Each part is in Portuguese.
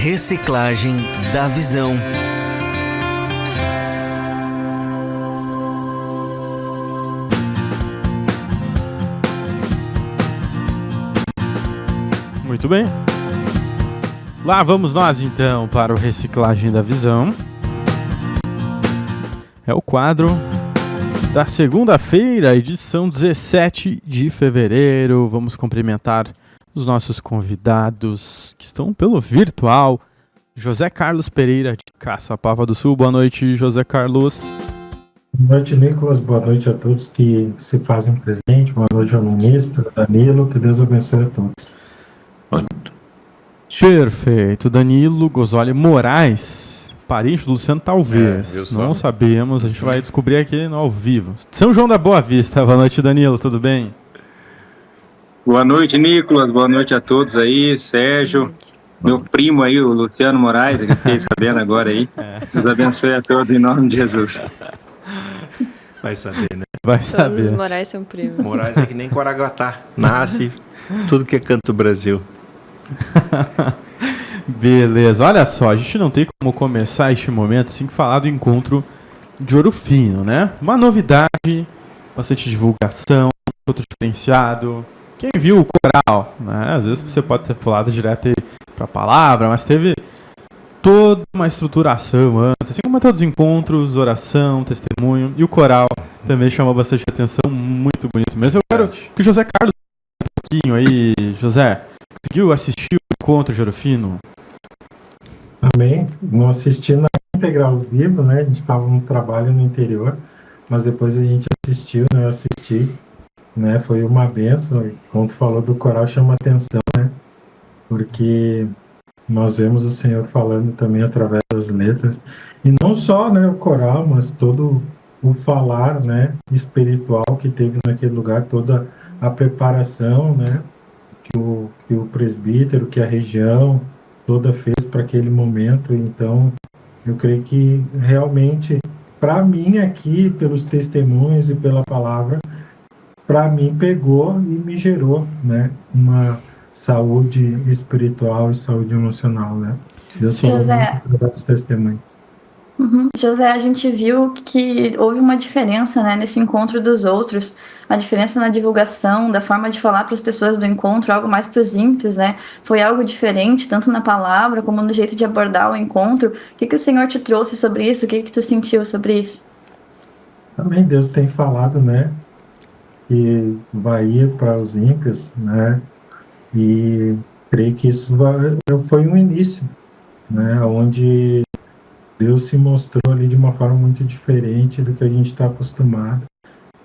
Reciclagem da Visão. Muito bem. Lá vamos nós então para o Reciclagem da Visão. É o quadro da segunda-feira, edição 17 de fevereiro. Vamos cumprimentar os nossos convidados que estão pelo virtual. José Carlos Pereira, de Caçapava do Sul. Boa noite, José Carlos. Boa noite, Nicolas. Boa noite a todos que se fazem presente. Boa noite ao ministro, Danilo. Que Deus abençoe a todos. Perfeito. Danilo Gozoli Moraes, parente do Luciano, talvez. Não sabemos, a gente vai descobrir aqui no ao vivo. São João da Boa Vista. Boa noite, Danilo. Tudo bem? Boa noite, Nicolas. Boa noite a todos aí. Sérgio, meu primo aí, o Luciano Moraes, que fiquei sabendo agora aí. Deus abençoe a todos em nome de Jesus. Vai saber, né? Vai saber. Todos os Moraes são primos. Moraes é que nem Caraguatá. Nasce tudo que é canto do Brasil. Beleza, olha só, a gente não tem como começar este momento sem falar do encontro de Ouro Fino, né? Uma novidade, bastante divulgação, outro diferenciado. Quem viu o coral, né? Às vezes você pode ter pulado direto para a palavra, mas teve toda uma estruturação antes, assim como todos os encontros, oração, testemunho, e o coral também chamou bastante atenção, muito bonito mesmo. Eu quero que o José Carlos um pouquinho aí, José, conseguiu assistir o encontro de Ouro Fino? Também, não assisti na íntegra ao vivo, né? A gente estava no trabalho no interior, mas depois a gente assistiu, né? Eu assisti, né? Foi uma bênção. Como tu falou do coral, chama atenção, né? Porque nós vemos o Senhor falando também através das letras. E não só, né, o coral, mas todo o falar, né, espiritual que teve naquele lugar, toda a preparação, né? Que o presbítero, que a região toda fez para aquele momento. Então, eu creio que realmente, para mim aqui, pelos testemunhos e pela palavra, para mim pegou e me gerou, né, uma saúde espiritual e saúde emocional, né? Deus José, os testemunhos. José, a gente viu que houve uma diferença, né, nesse encontro dos outros, a diferença na divulgação, da forma de falar para as pessoas do encontro, algo mais para os ímpios, né? Foi algo diferente, tanto na palavra como no jeito de abordar o encontro. O que o Senhor te trouxe sobre isso? O que tu sentiu sobre isso? Também Deus tem falado, né, que vai ir para os ímpios, né? E creio que isso foi um início, né, onde Deus se mostrou ali de uma forma muito diferente do que a gente está acostumado.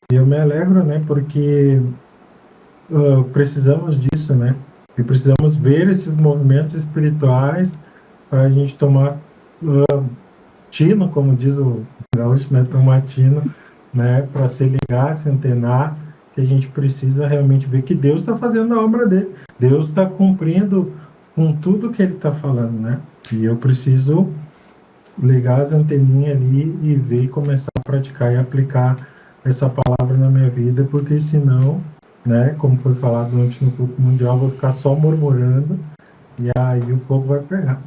E eu me alegro, né, porque precisamos disso, né? E precisamos ver esses movimentos espirituais para a gente tomar tino, como diz o gaúcho, né, tomar tino, né, para se ligar, se antenar, que a gente precisa realmente ver que Deus está fazendo a obra dele. Deus está cumprindo com tudo que ele está falando, né? E eu preciso ligar as anteninhas ali e ver e começar a praticar e aplicar essa palavra na minha vida, porque senão, né, como foi falado antes no culto mundial, eu vou ficar só murmurando e aí o fogo vai pegar.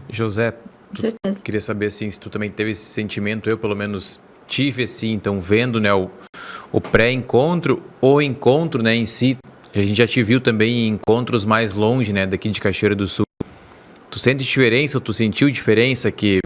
José, queria saber assim, se tu também teve esse sentimento. Eu pelo menos tive assim, então vendo, né, o pré-encontro, o encontro, né, em si. A gente já te viu também em encontros mais longe, né, daqui de Cachoeira do Sul. Tu sente diferença, ou tu sentiu diferença que,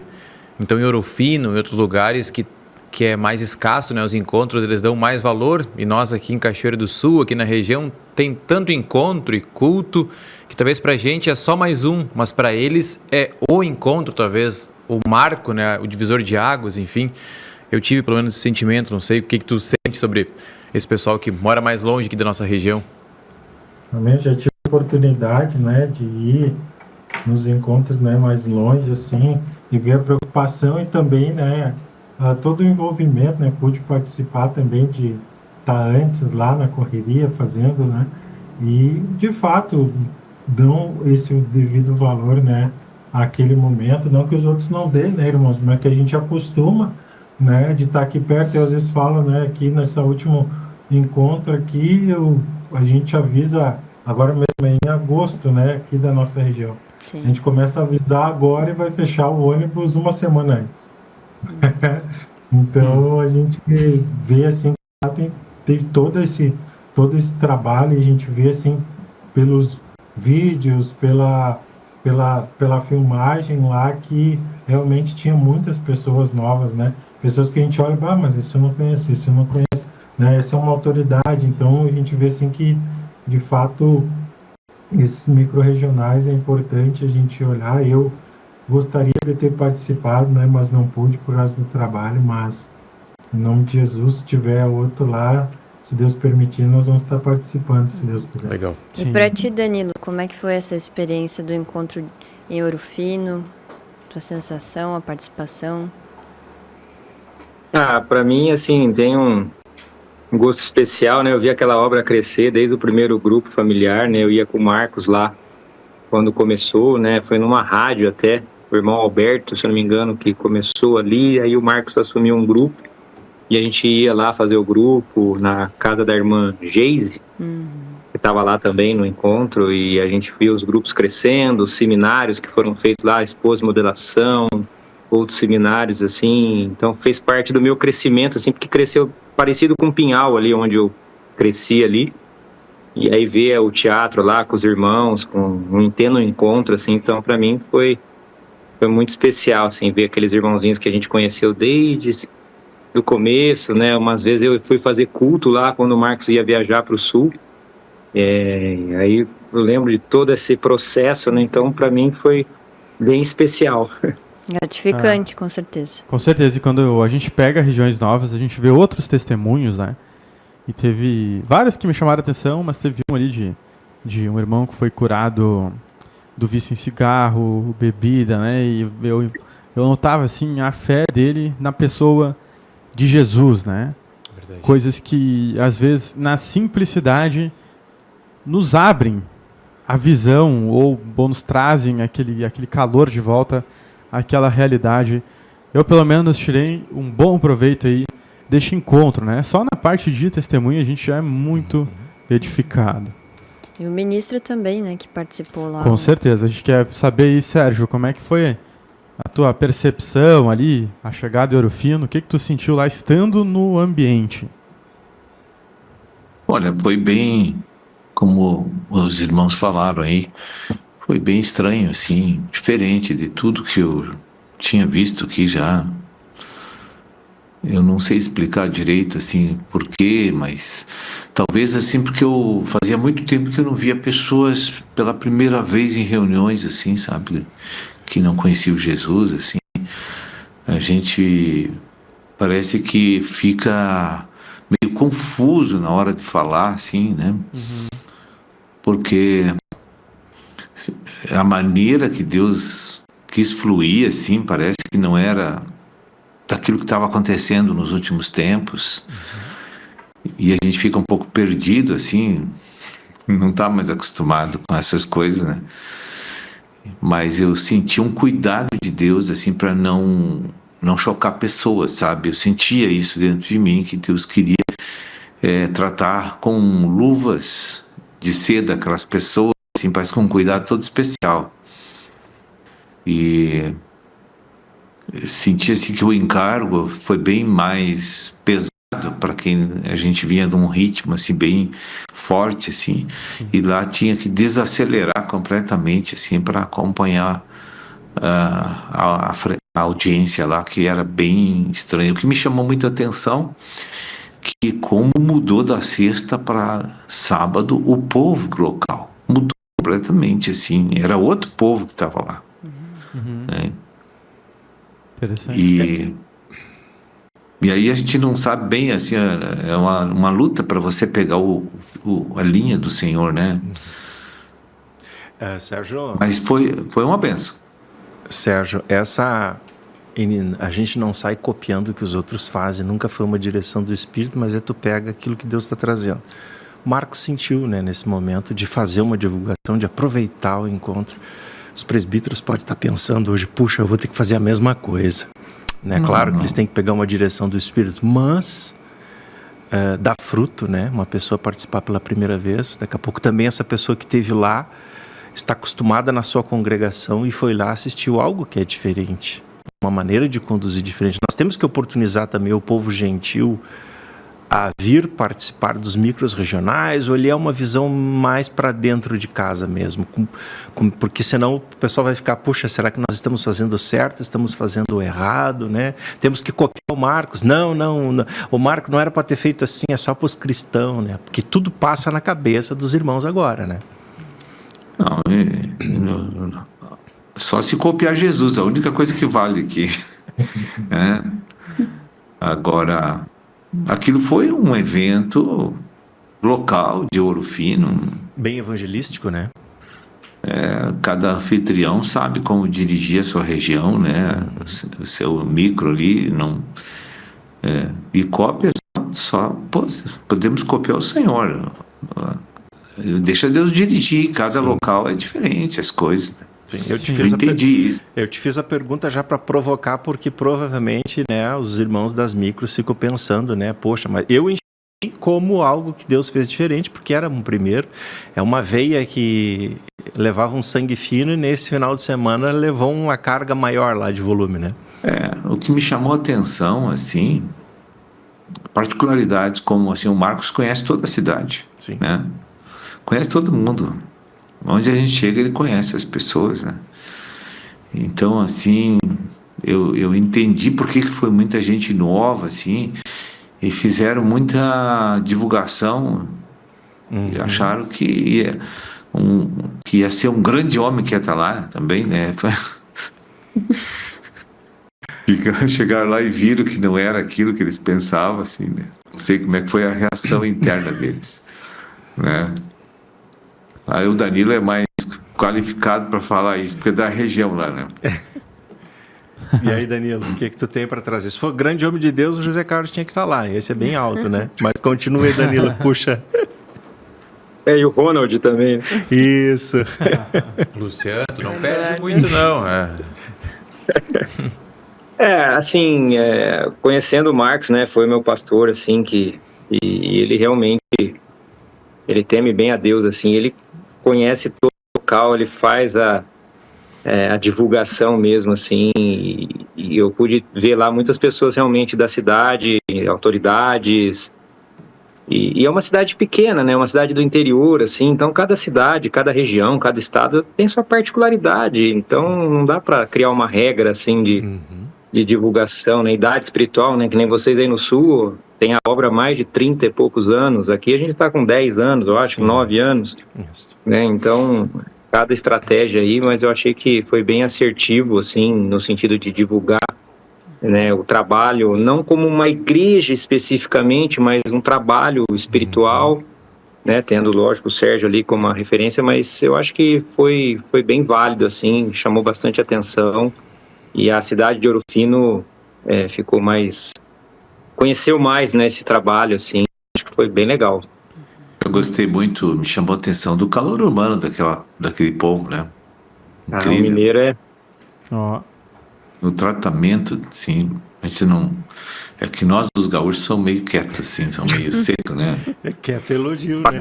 então, em Ouro Fino, em outros lugares que é mais escasso, né, os encontros, eles dão mais valor, e nós aqui em Cachoeira do Sul, aqui na região, tem tanto encontro e culto, que talvez pra gente é só mais um, mas para eles é o encontro, talvez, o marco, né, o divisor de águas, enfim. Eu tive pelo menos esse sentimento, não sei, o que tu sente sobre esse pessoal que mora mais longe aqui da nossa região? Também já tive a oportunidade, né, de ir nos encontros, né, mais longe, assim, e ver a preocupação e também, né, todo o envolvimento, né, pude participar também de estar antes lá na correria fazendo, né, e de fato dão esse devido valor, né, àquele momento, não que os outros não dêem, né, irmãos, mas que a gente acostuma, né, de estar aqui perto. Eu às vezes falo, né, aqui nesse último encontro aqui, a gente avisa agora mesmo em agosto, né, aqui da nossa região. Sim. A gente começa a avisar agora e vai fechar o ônibus uma semana antes. Então a gente vê assim, que teve todo esse trabalho, e a gente vê assim pelos vídeos, pela filmagem lá, que realmente tinha muitas pessoas novas, né? Pessoas que a gente olha, mas esse eu não conheço, esse eu não conheço, né? Essa é uma autoridade. Então a gente vê assim que, de fato, esses micro-regionais é importante a gente olhar. Eu gostaria de ter participado, né? Mas não pude por causa do trabalho, mas em nome de Jesus, se tiver outro lá, se Deus permitir, nós vamos estar participando, se Deus quiser. Legal. E para ti, Danilo, como é que foi essa experiência do encontro em Ouro Fino? Tua sensação, a participação? Para mim, assim, tem um gosto especial, né? Eu vi aquela obra crescer desde o primeiro grupo familiar, né? Eu ia com o Marcos lá quando começou, né? Foi numa rádio até, o irmão Alberto, se eu não me engano, que começou ali, aí o Marcos assumiu um grupo e a gente ia lá fazer o grupo na casa da irmã Geise, que estava lá também no encontro, e a gente viu os grupos crescendo, os seminários que foram feitos lá, Esposa e Modelação, outros seminários, assim, então fez parte do meu crescimento, assim, porque cresceu parecido com o Pinhal ali, onde eu cresci ali, e aí ver o teatro lá com os irmãos, com um tendo encontro, assim, então para mim foi muito especial, assim, ver aqueles irmãozinhos que a gente conheceu desde do começo, né, umas vezes eu fui fazer culto lá, quando o Marcos ia viajar para o Sul, aí eu lembro de todo esse processo, né, então para mim foi bem especial. Gratificante, com certeza. Com certeza, e quando a gente pega regiões novas, a gente vê outros testemunhos, né? E teve vários que me chamaram a atenção, mas teve um ali de um irmão que foi curado do vício em cigarro, bebida, né? E eu notava, assim, a fé dele na pessoa de Jesus, né? Verdade. Coisas que, às vezes, na simplicidade, nos abrem a visão ou nos trazem aquele calor de volta àquela realidade. Eu, pelo menos, tirei um bom proveito aí deste encontro, né? Só na parte de testemunho a gente já é muito edificado. E o ministro também, né, que participou lá. Com certeza. A gente quer saber aí, Sérgio, como é que foi a tua percepção ali, a chegada de Ouro Fino, o que tu sentiu lá estando no ambiente? Olha, foi bem, como os irmãos falaram aí, foi bem estranho, assim, diferente de tudo que eu tinha visto aqui já. Eu não sei explicar direito, assim, por quê, mas talvez, assim, porque eu fazia muito tempo que eu não via pessoas pela primeira vez em reuniões, assim, sabe, que não conheciam Jesus, assim. A gente parece que fica meio confuso na hora de falar, assim, né? Porque a maneira que Deus quis fluir, assim, parece que não era daquilo que estava acontecendo nos últimos tempos. E a gente fica um pouco perdido, assim, não está mais acostumado com essas coisas, né? Mas eu senti um cuidado de Deus, assim, para não chocar pessoas, sabe? Eu sentia isso dentro de mim, que Deus queria tratar com luvas de seda aquelas pessoas, assim, parece com um cuidado todo especial. E senti assim que o encargo foi bem mais pesado para quem a gente vinha de um ritmo assim bem forte, assim, e lá tinha que desacelerar completamente, assim, para acompanhar a audiência lá, que era bem estranho. O que me chamou muita atenção que como mudou da sexta para sábado o povo local, mudou completamente, assim, era outro povo que estava lá. Né? Interessante. E aí a gente não sabe bem, assim, é uma luta para você pegar a linha do Senhor, né? Sérgio... Mas foi uma benção. Sérgio, a gente não sai copiando o que os outros fazem, nunca foi uma direção do Espírito, mas tu pega aquilo que Deus está trazendo. O Marcos sentiu, né, nesse momento de fazer uma divulgação, de aproveitar o encontro. Os presbíteros podem estar pensando hoje, puxa, eu vou ter que fazer a mesma coisa. Né? Claro que eles têm que pegar uma direção do Espírito, mas dá fruto, né? Uma pessoa participar pela primeira vez, daqui a pouco também essa pessoa que esteve lá está acostumada na sua congregação e foi lá, assistiu algo que é diferente, uma maneira de conduzir diferente. Nós temos que oportunizar também o povo gentil a vir participar dos micros regionais, ou ele é uma visão mais para dentro de casa mesmo, porque senão o pessoal vai ficar, puxa, será que nós estamos fazendo certo, estamos fazendo errado, né? Temos que copiar o Marcos. Não, o Marcos não era para ter feito assim, é só para os cristãos, né? Porque tudo passa na cabeça dos irmãos agora, né? Não, só se copiar Jesus, a única coisa que vale aqui. Agora, aquilo foi um evento local de Ouro Fino. Bem evangelístico, né? Cada anfitrião sabe como dirigir a sua região, né? O seu micro ali, e cópia só podemos copiar o Senhor. Deixa Deus dirigir, cada local é diferente, as coisas. Sim, eu te fiz a pergunta já para provocar, porque provavelmente, né, os irmãos das micros ficam pensando, né, poxa, mas eu enxerguei como algo que Deus fez diferente, porque era um primeiro, é uma veia que levava um sangue fino e nesse final de semana levou uma carga maior lá de volume, né? O que me chamou a atenção, assim, particularidades como, assim, o Marcos conhece toda a cidade, sim, né? Conhece todo mundo. Onde a gente chega, ele conhece as pessoas, né? Então, assim, eu entendi por que foi muita gente nova, assim, e fizeram muita divulgação, e acharam que ia ser um grande homem que ia estar lá também, né? Chegaram lá e viram que não era aquilo que eles pensavam, assim, né? Não sei como é que foi a reação interna deles, né? Aí o Danilo é mais qualificado para falar isso, porque é da região lá, né? E aí, Danilo, o que tu tem para trazer? Se for grande homem de Deus, o José Carlos tinha que estar lá. Esse é bem alto, né? Mas continue, Danilo, puxa. E o Ronald também. Isso. Luciano, tu não perde muito, não. Assim, conhecendo o Marcos, né, foi meu pastor, assim, e ele realmente, ele teme bem a Deus, assim, ele conhece todo o local, ele faz a divulgação mesmo, assim, e eu pude ver lá muitas pessoas realmente da cidade, autoridades, e é uma cidade pequena, né, uma cidade do interior, assim, então cada cidade, cada região, cada estado tem sua particularidade, então não dá para criar uma regra, assim, de divulgação, né, idade espiritual, né, que nem vocês aí no Sul, tem a obra há mais de 30 e poucos anos, aqui a gente está com 10 anos, eu acho, 9 anos, né, então cada estratégia aí, mas eu achei que foi bem assertivo, assim, no sentido de divulgar, né, o trabalho, não como uma igreja especificamente, mas um trabalho espiritual, né, tendo, lógico, o Sérgio ali como uma referência, mas eu acho que foi bem válido, assim, chamou bastante atenção, e a cidade de Ouro Fino ficou mais, conheceu mais, né, esse trabalho, assim, acho que foi bem legal. Eu gostei muito, me chamou a atenção do calor humano daquele povo, né? Incrível. O mineiro No tratamento, assim, a gente não... É que nós, os gaúchos, somos meio quietos, assim, são meio secos, né? Quieto elogio, né?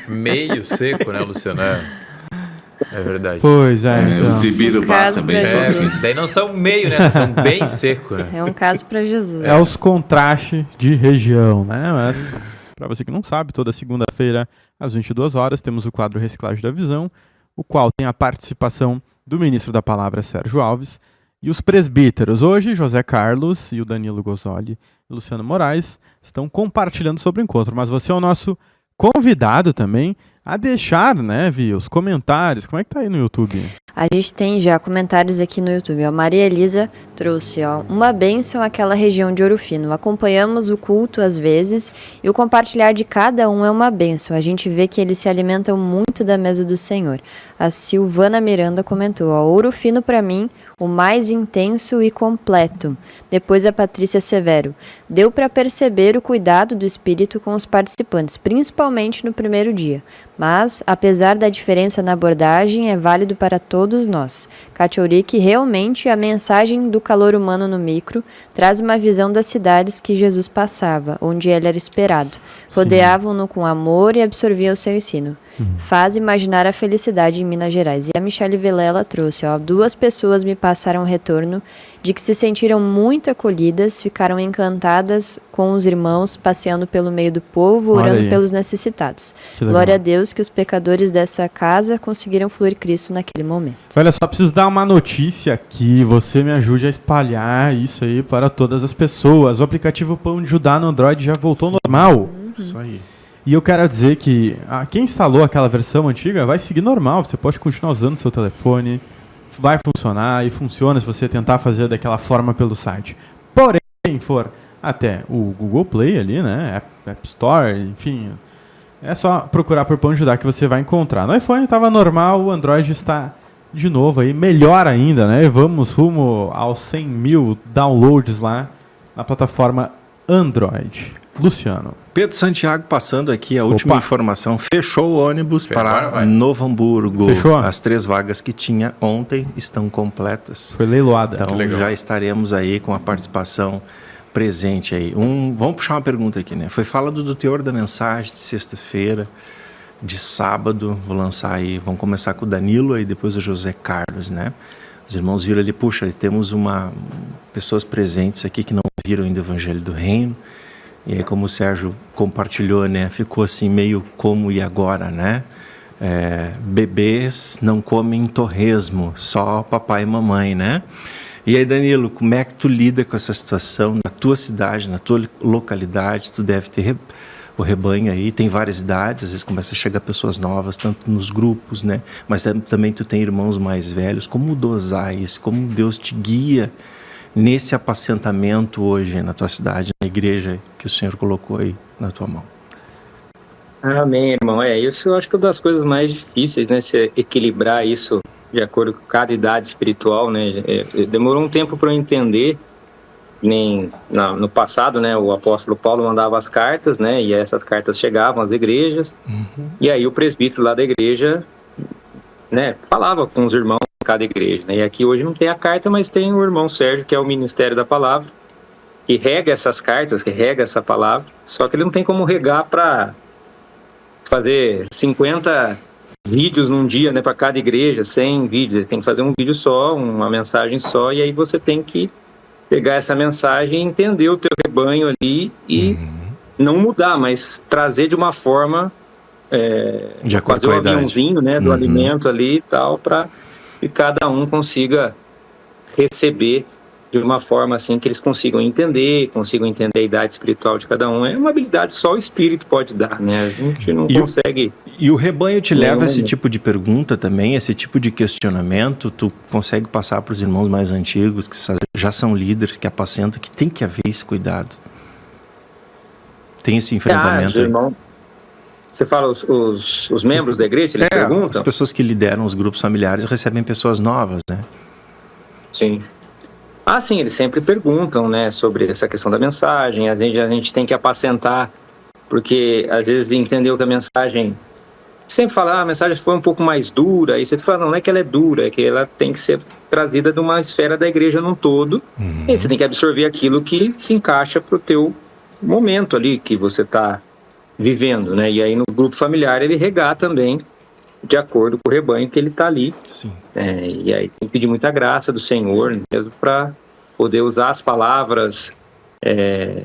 Meio seco, né, Luciano? É verdade. Pois então. Os de Birubá também são assim. Daí não são meio, né? São bem secos, né? É um caso para Jesus. É os contrastes de região, né? Mas, para você que não sabe, toda segunda-feira, às 22 horas, temos o quadro Reciclagem da Visão, o qual tem a participação do ministro da Palavra, Sérgio Alves, e os presbíteros. Hoje, José Carlos e o Danilo Gosoli e Luciano Moraes estão compartilhando sobre o encontro, mas você é o nosso convidado também a deixar, né, Vi, os comentários. Como é que tá aí no YouTube? A gente tem já comentários aqui no YouTube. A Maria Elisa trouxe, uma bênção àquela região de Ouro Fino. Acompanhamos o culto às vezes e o compartilhar de cada um é uma bênção. A gente vê que eles se alimentam muito da mesa do Senhor. A Silvana Miranda comentou, Ouro Fino para mim, o mais intenso e completo. Depois a Patrícia Severo. Deu para perceber o cuidado do Espírito com os participantes, principalmente no primeiro dia. Mas, apesar da diferença na abordagem, é válido para todos nós. Kátia Uric, realmente a mensagem do calor humano no micro, traz uma visão das cidades que Jesus passava, onde ele era esperado. Rodeavam-no com amor e absorviam o seu ensino. Faz imaginar a felicidade em Minas Gerais. E a Michele Vilela trouxe, 2 pessoas me passaram um retorno de que se sentiram muito acolhidas, ficaram encantadas com os irmãos passeando pelo meio do povo, orando pelos necessitados. Glória a Deus que os pecadores dessa casa conseguiram fluir Cristo naquele momento. Olha só, preciso dar uma notícia aqui, você me ajude a espalhar isso aí para todas as pessoas. O aplicativo Pão de Judá no Android já voltou normal. Isso aí. E eu quero dizer que quem instalou aquela versão antiga vai seguir normal, você pode continuar usando o seu telefone, vai funcionar e funciona se você tentar fazer daquela forma pelo site. Porém, quem for até o Google Play ali, né, App Store, enfim, é só procurar por Pão de Judá que você vai encontrar. No iPhone estava normal, o Android está de novo aí, melhor ainda, né? Vamos rumo aos 100 mil downloads lá na plataforma Android. Luciano. Pedro Santiago passando aqui a última informação. Fechou o ônibus para Novo Hamburgo. Fechou? As 3 vagas que tinha ontem estão completas. Foi leiloada. Então já estaremos aí com a participação presente aí. Vamos puxar uma pergunta aqui, né? Foi falado do teor da mensagem de sexta-feira, de sábado. Vou lançar aí, vamos começar com o Danilo e depois o José Carlos, né? Os irmãos viram ali, puxa, temos pessoas presentes aqui que não viram ainda o Evangelho do Reino. E aí, como o Sérgio compartilhou, né, ficou assim meio como e agora, né? Bebês não comem torresmo, só papai e mamãe, né? E aí, Danilo, como é que tu lida com essa situação na tua cidade, na tua localidade? Tu deve ter o rebanho aí, tem várias idades, às vezes começa a chegar pessoas novas, tanto nos grupos, né? Mas também tu tem irmãos mais velhos. Como dosar isso? Como Deus te guia nesse apacentamento hoje na tua cidade, na igreja que o Senhor colocou aí na tua mão? Amém, irmão. Isso eu acho que é uma das coisas mais difíceis, né? Se equilibrar isso de acordo com cada idade espiritual, né? Demorou um tempo para eu entender. No passado, né? O apóstolo Paulo mandava as cartas, né? E essas cartas chegavam às igrejas. E aí o presbítero lá da igreja, né? Falava com os irmãos de cada igreja, né? E aqui hoje não tem a carta, mas tem o irmão Sérgio, que é o Ministério da Palavra, que rega essas cartas, que rega essa palavra. Só que ele não tem como regar para fazer 50 vídeos num dia, né, para cada igreja, 100 vídeos. Ele tem que fazer um vídeo só, uma mensagem só, e aí você tem que pegar essa mensagem e entender o teu rebanho ali e não mudar, mas trazer de uma forma, de acordo fazer com a o idade, aviãozinho, né, do alimento ali e tal, para que cada um consiga receber de uma forma assim que eles consigam entender a idade espiritual de cada um. É uma habilidade só o Espírito pode dar, né? A gente não consegue... E o rebanho te leva a esse tipo de pergunta também, esse tipo de questionamento? Tu consegue passar para os irmãos mais antigos, que já são líderes, que apacentam, que tem que haver esse cuidado? Tem esse enfrentamento aí? Você fala os membros da igreja, eles perguntam? As pessoas que lideram os grupos familiares recebem pessoas novas, né? Sim. Sim, eles sempre perguntam, né, sobre essa questão da mensagem. Às vezes a gente tem que apacentar, porque às vezes entendeu que a mensagem... Sempre fala, a mensagem foi um pouco mais dura, aí você fala, não é que ela é dura, é que ela tem que ser trazida de uma esfera da igreja num todo, e aí você tem que absorver aquilo que se encaixa para o teu momento ali, que você está vivendo, né? E aí no grupo familiar ele regar também, de acordo com o rebanho que ele está ali. Sim. E aí tem que pedir muita graça do Senhor mesmo para poder usar as palavras,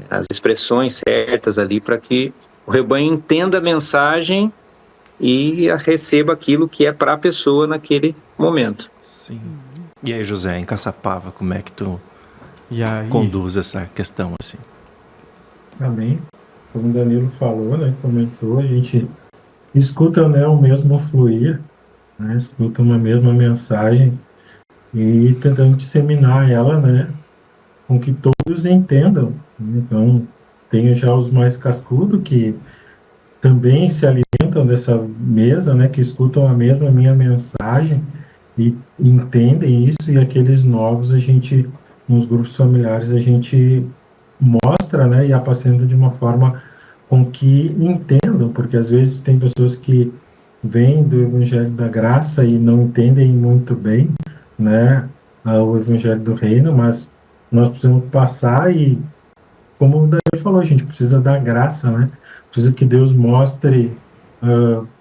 as expressões certas ali para que o rebanho entenda a mensagem e receba aquilo que é para a pessoa naquele momento. Sim. E aí, José, em Caçapava, como é que tu conduz essa questão assim? Amém. Como o Danilo falou, né, comentou, a gente escuta, né, o mesmo fluir, né, escuta uma mesma mensagem e tentando disseminar ela, né, com que todos entendam. Então, tem já os mais cascudos que também se alimentam dessa mesa, né, que escutam a minha mensagem e entendem isso, e aqueles novos a gente, nos grupos familiares, a gente mostra, né, e apacenta de uma forma com que entendam, porque às vezes tem pessoas que vêm do Evangelho da Graça e não entendem muito bem, né, o Evangelho do Reino, mas nós precisamos passar e, como o Daniel falou, a gente precisa da graça, né? Precisa que Deus mostre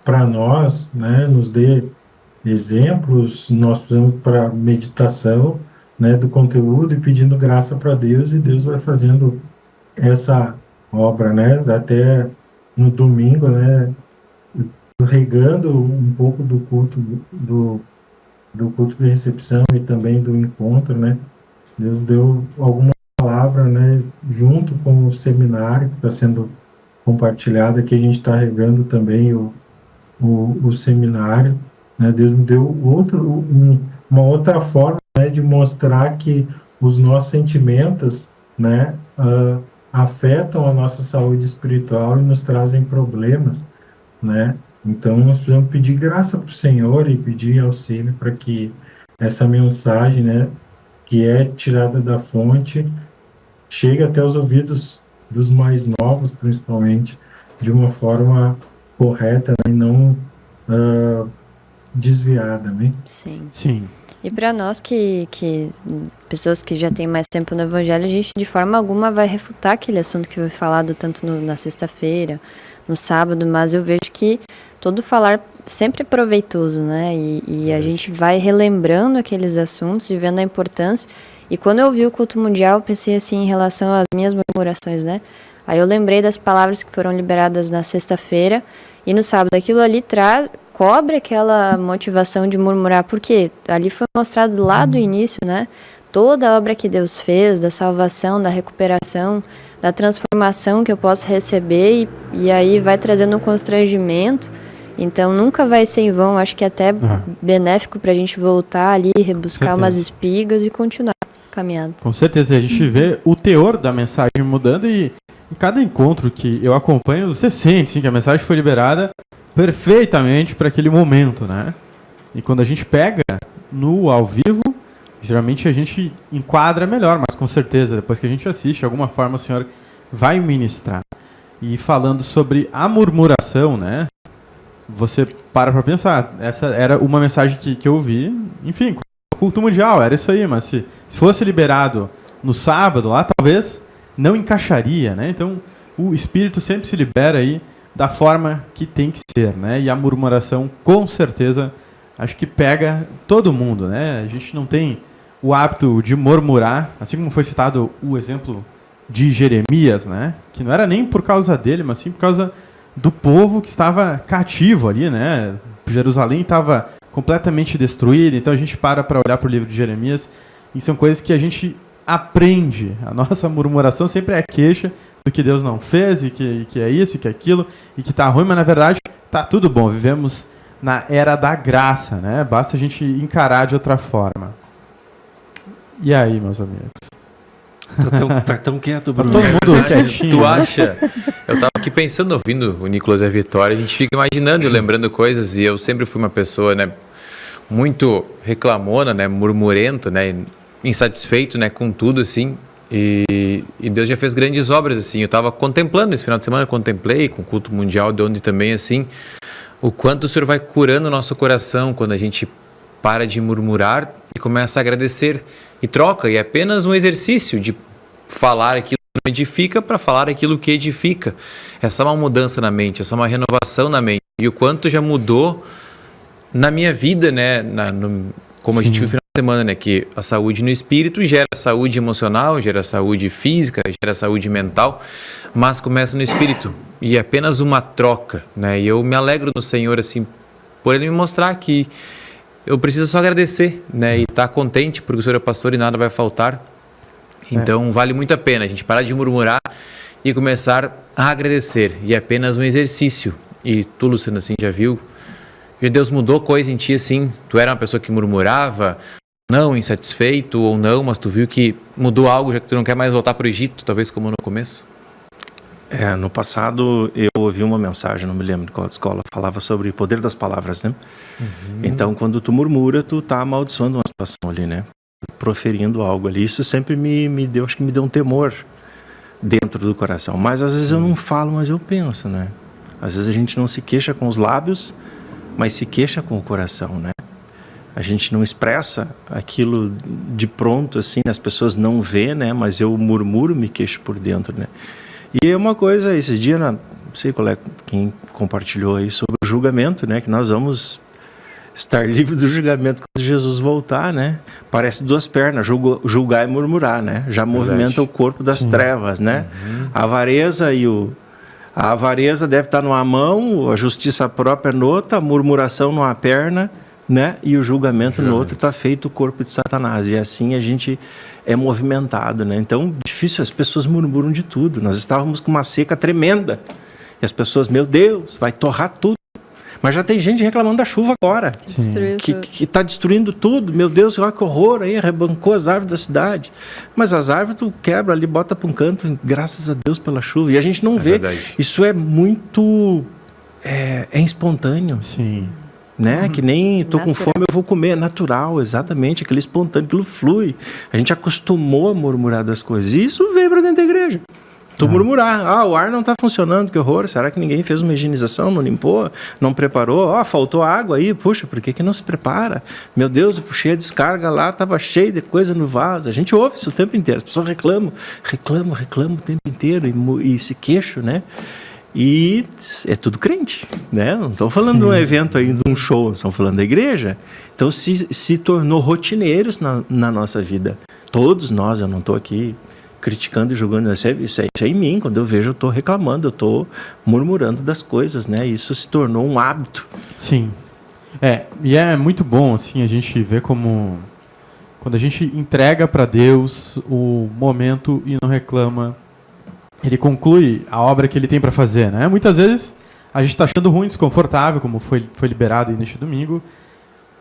para nós, né? Nos dê exemplos, nós precisamos para meditação, né? Do conteúdo e pedindo graça para Deus, e Deus vai fazendo essa obra, né? Até no domingo, né? Regando um pouco do culto do culto de recepção e também do encontro, né? Deus deu alguma palavra, né? Junto com o seminário que está sendo compartilhado, aqui a gente está regando também o seminário, né? Deus me deu uma outra forma, né? De mostrar que os nossos sentimentos, né? Afetam a nossa saúde espiritual e nos trazem problemas, né? Então nós precisamos pedir graça para o Senhor e pedir auxílio para que essa mensagem, né, que é tirada da fonte, chegue até os ouvidos dos mais novos, principalmente, de uma forma correta, né, e não desviada, né? Sim. Sim. E para nós pessoas que já têm mais tempo no Evangelho, a gente de forma alguma vai refutar aquele assunto que foi falado tanto na sexta-feira, no sábado, mas eu vejo que todo falar sempre é proveitoso, né? E a gente vai relembrando aqueles assuntos e vendo a importância. E quando eu vi o culto mundial, eu pensei assim em relação às minhas murmurações, né? Aí eu lembrei das palavras que foram liberadas na sexta-feira e no sábado. Aquilo ali cobre aquela motivação de murmurar, porque ali foi mostrado lá do início, né? Toda a obra que Deus fez, da salvação, da recuperação, da transformação que eu posso receber, e aí vai trazendo um constrangimento. Então nunca vai ser em vão, acho que é até benéfico para a gente voltar ali, rebuscar umas espigas e continuar caminhando. Com certeza, a gente vê o teor da mensagem mudando, e em cada encontro que eu acompanho, você sente sim, que a mensagem foi liberada perfeitamente para aquele momento, né? E quando a gente pega no ao vivo, geralmente a gente enquadra melhor, mas com certeza, depois que a gente assiste, de alguma forma o Senhor vai ministrar. E falando sobre a murmuração, né? Você para pensar, essa era uma mensagem que eu vi, enfim, culto mundial, era isso aí, mas se fosse liberado no sábado lá, talvez não encaixaria, né? Então, o Espírito sempre se libera aí da forma que tem que ser, né? E a murmuração, com certeza, acho que pega todo mundo, né? A gente não tem o hábito de murmurar, assim como foi citado o exemplo de Jeremias, né? Que não era nem por causa dele, mas sim por causa do povo que estava cativo ali, né? Jerusalém estava completamente destruída, então a gente para olhar para o livro de Jeremias e são coisas que a gente aprende. A nossa murmuração sempre é queixa do que Deus não fez, e que é isso, que é aquilo, e que está ruim, mas na verdade está tudo bom. Vivemos na era da graça, né? Basta a gente encarar de outra forma. E aí, meus amigos? Tá tão quieto, Bruno. Todo mundo quietinho. Tu acha? Eu tava aqui pensando, ouvindo o Nicolas e a Vitória, a gente fica imaginando e lembrando coisas, e eu sempre fui uma pessoa, né, muito reclamona, né, murmurenta, né, insatisfeito, né, com tudo, assim, e Deus já fez grandes obras, assim. Eu tava contemplando esse final de semana, contemplei com o culto mundial, de onde também, assim, o quanto o Senhor vai curando o nosso coração quando a gente para de murmurar e começa a agradecer e troca, e é apenas um exercício de falar aquilo que não edifica para falar aquilo que edifica. Essa é uma mudança na mente, essa é uma renovação na mente, e o quanto já mudou na minha vida, né, como a gente viu no final de semana, né, que a saúde no espírito gera saúde emocional, gera saúde física, gera saúde mental, mas começa no espírito, e é apenas uma troca, né, e eu me alegro no Senhor, assim, por Ele me mostrar que eu preciso só agradecer, né, e estar contente, porque o Senhor é pastor e nada vai faltar. Então vale muito a pena a gente parar de murmurar e começar a agradecer, e é apenas um exercício. E tu, Luciano, assim, já viu? E Deus mudou coisa em ti, assim? Tu era uma pessoa que murmurava, não, insatisfeito ou não, mas tu viu que mudou algo, já que tu não quer mais voltar para o Egito, talvez como no começo? No passado eu ouvi uma mensagem, não me lembro de qual escola, falava sobre o poder das palavras, né? Então quando tu murmura, tu tá amaldiçoando uma situação ali, né? Proferindo algo ali. Isso sempre me deu, acho que me deu um temor dentro do coração. Mas às vezes eu não falo, mas eu penso, né? Às vezes a gente não se queixa com os lábios, mas se queixa com o coração, né? A gente não expressa aquilo de pronto, assim, as pessoas não vê, né? Mas eu murmuro, me queixo por dentro, né? E é uma coisa, esses dias, não sei qual é quem compartilhou aí sobre o julgamento, né? Que nós vamos estar livres do julgamento quando Jesus voltar, né? Parece duas pernas, julgar e murmurar, né? Já movimenta o corpo das trevas, né? A avareza deve estar numa mão, a justiça própria noutra, a murmuração numa perna, né? E o julgamento no outro. Está feito o corpo de Satanás. E assim a gente é movimentado, né? Então, difícil, as pessoas murmuram de tudo. Nós estávamos com uma seca tremenda. E as pessoas, meu Deus, vai torrar tudo. Mas já tem gente reclamando da chuva agora, que está destruindo tudo. Meu Deus, olha que horror, aí arrebancou as árvores da cidade. Mas as árvores tu quebra ali, bota para um canto, graças a Deus pela chuva. E a gente não vê. Verdade. Isso é muito espontâneo. Sim. Né? Que nem tô com fome, eu vou comer. É natural, exatamente. Aquele espontâneo, aquilo flui. A gente acostumou a murmurar das coisas. E isso veio para dentro da igreja. Tu murmurar, o ar não está funcionando, que horror, será que ninguém fez uma higienização, não limpou, não preparou, faltou água aí, puxa, por que não se prepara? Meu Deus, eu puxei a descarga lá, estava cheio de coisa no vaso, a gente ouve isso o tempo inteiro, as pessoas reclamam o tempo inteiro e se queixam, né? E é tudo crente, né? Não estou falando de um evento aí, de um show, estamos falando da igreja. Então se tornou rotineiros na nossa vida, todos nós, eu não estou aqui criticando e julgando, isso é em mim, quando eu vejo eu estou reclamando, eu estou murmurando das coisas, né? Isso se tornou um hábito. Sim. E é muito bom, assim, a gente ver como quando a gente entrega para Deus o momento e não reclama, ele conclui a obra que ele tem para fazer, né? Muitas vezes a gente está achando ruim, desconfortável, como foi liberado aí neste domingo.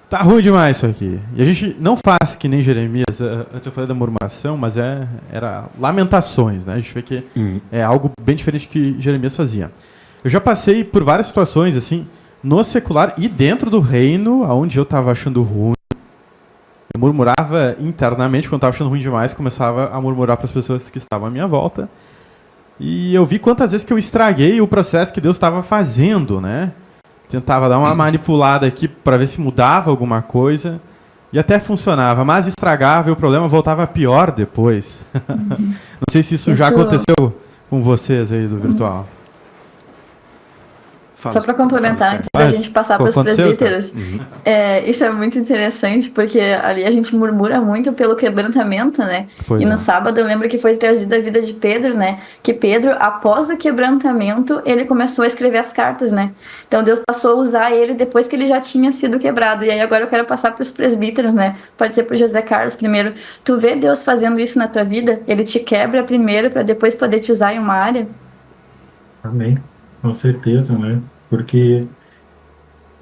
Tá ruim demais isso aqui. E a gente não faz que nem Jeremias, antes eu falei da murmuração, mas era lamentações, né? A gente vê que é algo bem diferente que Jeremias fazia. Eu já passei por várias situações, assim, no secular e dentro do reino, onde eu estava achando ruim. Eu murmurava internamente, quando estava achando ruim demais, começava a murmurar para as pessoas que estavam à minha volta. E eu vi quantas vezes que eu estraguei o processo que Deus estava fazendo, né? Tentava dar uma manipulada aqui para ver se mudava alguma coisa. E até funcionava, mas estragava e o problema voltava pior depois. Não sei se isso já aconteceu com vocês aí do virtual. Só para complementar, antes da gente passar para os presbíteros, isso é muito interessante, porque ali a gente murmura muito pelo quebrantamento, né? Pois no sábado eu lembro que foi trazida a vida de Pedro, né? Que Pedro, após o quebrantamento, ele começou a escrever as cartas, né? Então Deus passou a usar ele depois que ele já tinha sido quebrado. E aí agora eu quero passar para os presbíteros, né? Pode ser para o José Carlos primeiro. Tu vê Deus fazendo isso na tua vida? Ele te quebra primeiro para depois poder te usar em uma área? Amém. Com certeza, né? Porque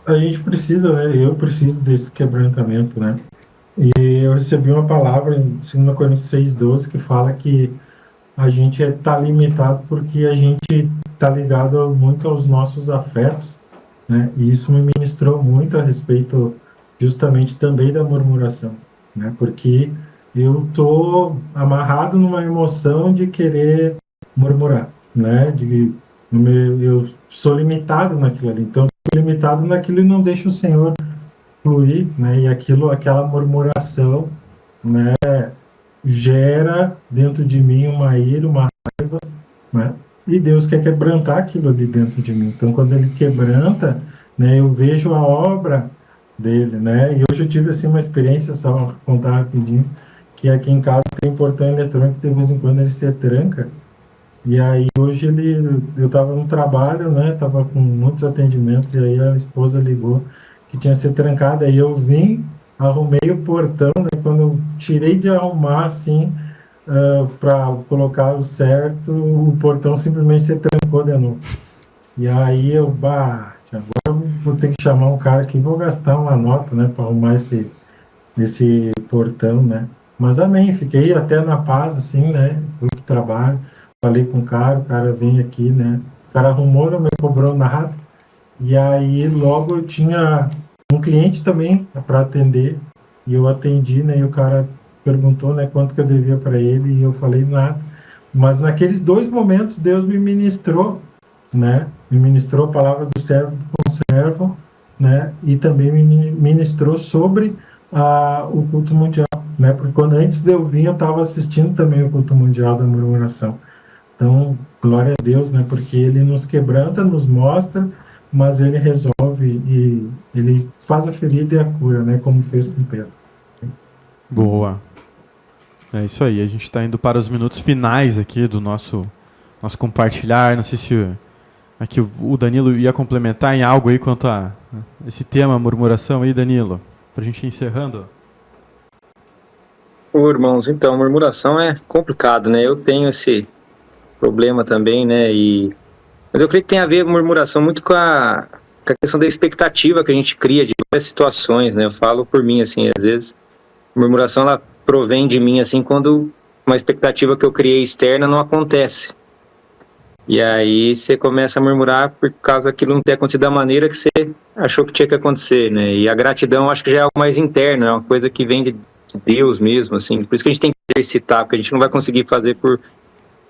a gente precisa, né? Eu preciso desse quebrantamento, né? E eu recebi uma palavra em 2 Coríntios 6,12 que fala que a gente está limitado porque a gente está ligado muito aos nossos afetos, né? E isso me ministrou muito a respeito justamente também da murmuração, né? Porque eu estou amarrado numa emoção de querer murmurar, né? Eu sou limitado naquilo ali, então sou limitado naquilo e não deixo o Senhor fluir, né? E aquela murmuração, né, gera dentro de mim uma ira, uma raiva, né? E Deus quer quebrantar aquilo ali dentro de mim. Então, quando Ele quebranta, né, eu vejo a obra dele, né? E hoje eu tive assim uma experiência, só vou contar rapidinho, que aqui em casa tem portão eletrônico, de vez em quando ele se tranca. E aí hoje eu estava no trabalho, né? Tava com muitos atendimentos e aí a esposa ligou que tinha sido trancada. Aí eu vim, arrumei o portão, né? Quando eu tirei de arrumar assim para colocar o certo, o portão simplesmente se trancou de novo. E aí agora eu vou ter que chamar um cara aqui, vou gastar uma nota, né? Para arrumar esse portão, né? Mas amém, fiquei até na paz, assim, né? Fui pro trabalho. Falei com o cara vem aqui, né? O cara arrumou, não me cobrou nada. E aí logo eu tinha um cliente também para atender. E eu atendi, né? E o cara perguntou, né, quanto que eu devia para ele. E eu falei nada. Mas naqueles 2 momentos Deus me ministrou, né? Me ministrou a palavra do servo com servo, né? E também me ministrou sobre o culto mundial, né? Porque quando antes de eu vir, eu estava assistindo também o culto mundial da murmuração. Então, glória a Deus, né? Porque ele nos quebranta, nos mostra, mas ele resolve e ele faz a ferida e a cura, né? Como fez com Pedro. Boa. É isso aí. A gente está indo para os minutos finais aqui do nosso compartilhar. Não sei se aqui o Danilo ia complementar em algo aí quanto a esse tema murmuração aí, Danilo, para a gente ir encerrando. Ô, irmãos, então, murmuração é complicado, né? Eu tenho esse problema também, né? Mas eu creio que tem a ver murmuração muito com a questão da expectativa que a gente cria de várias situações, né? Eu falo por mim, assim, às vezes, murmuração, ela provém de mim, assim, quando uma expectativa que eu criei externa não acontece. E aí você começa a murmurar por causa daquilo não ter acontecido da maneira que você achou que tinha que acontecer, né? E a gratidão, acho que já é algo mais interno, é uma coisa que vem de Deus mesmo, assim. Por isso que a gente tem que exercitar, porque a gente não vai conseguir fazer por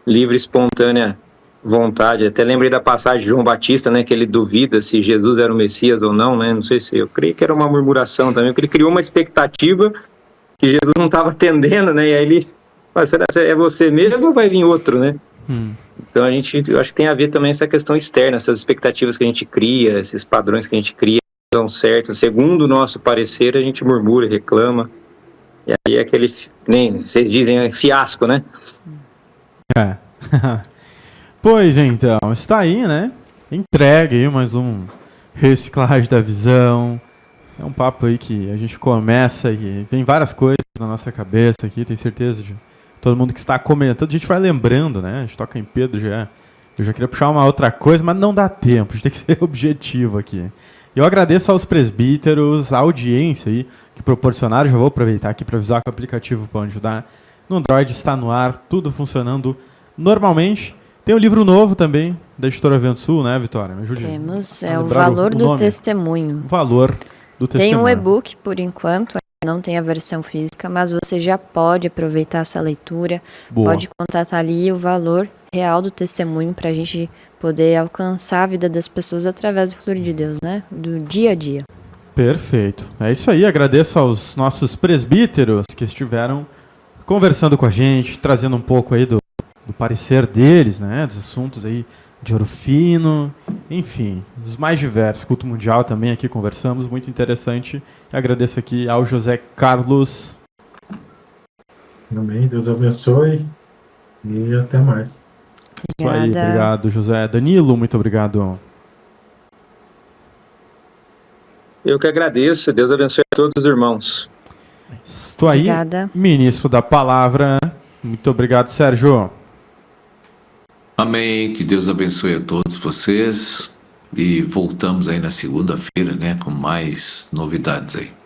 livre, espontânea vontade. Até lembrei da passagem de João Batista, né? Que ele duvida se Jesus era o Messias ou não, né? Não sei se eu creio que era uma murmuração também, porque ele criou uma expectativa que Jesus não estava atendendo, né? E aí ele fala, será que é você mesmo ou vai vir outro, né? Então eu acho que tem a ver também essa questão externa, essas expectativas que a gente cria, esses padrões que a gente cria não dão certo. Segundo o nosso parecer, a gente murmura, reclama. E aí é aquele, nem vocês dizem, é fiasco, né? É. Pois então, está aí, né? Entregue aí mais um reciclagem da visão. É um papo aí que a gente começa e vem várias coisas na nossa cabeça aqui, tenho certeza de todo mundo que está comentando. A gente vai lembrando, né? A gente toca em Pedro já. Eu já queria puxar uma outra coisa, mas não dá tempo. A gente tem que ser objetivo aqui. Eu agradeço aos presbíteros, a audiência aí que proporcionaram. Já vou aproveitar aqui para avisar que o aplicativo pode ajudar. No Android está no ar, tudo funcionando normalmente. Tem um livro novo também, da editora Vento Sul, né, Vitória? Me ajude. Temos, é o Valor do Testemunho. O Valor do Testemunho. Tem um e-book, por enquanto, não tem a versão física, mas você já pode aproveitar essa leitura. Boa. Pode contatar ali o valor real do testemunho para a gente poder alcançar a vida das pessoas através do Flor de Deus, né? Do dia a dia. Perfeito. É isso aí. Agradeço aos nossos presbíteros que estiveram conversando com a gente, trazendo um pouco aí do parecer deles, né? Dos assuntos aí de Ouro Fino, enfim, dos mais diversos. Culto Mundial também aqui conversamos, muito interessante. Agradeço aqui ao José Carlos. Amém. Deus abençoe e até mais. Isso aí, obrigado, José. Danilo, muito obrigado. Eu que agradeço. Deus abençoe a todos os irmãos. Estou aí, Obrigada. ministro da palavra. Muito obrigado, Sérgio. Amém, que Deus abençoe a todos vocês e voltamos aí na segunda-feira, né, com mais novidades aí.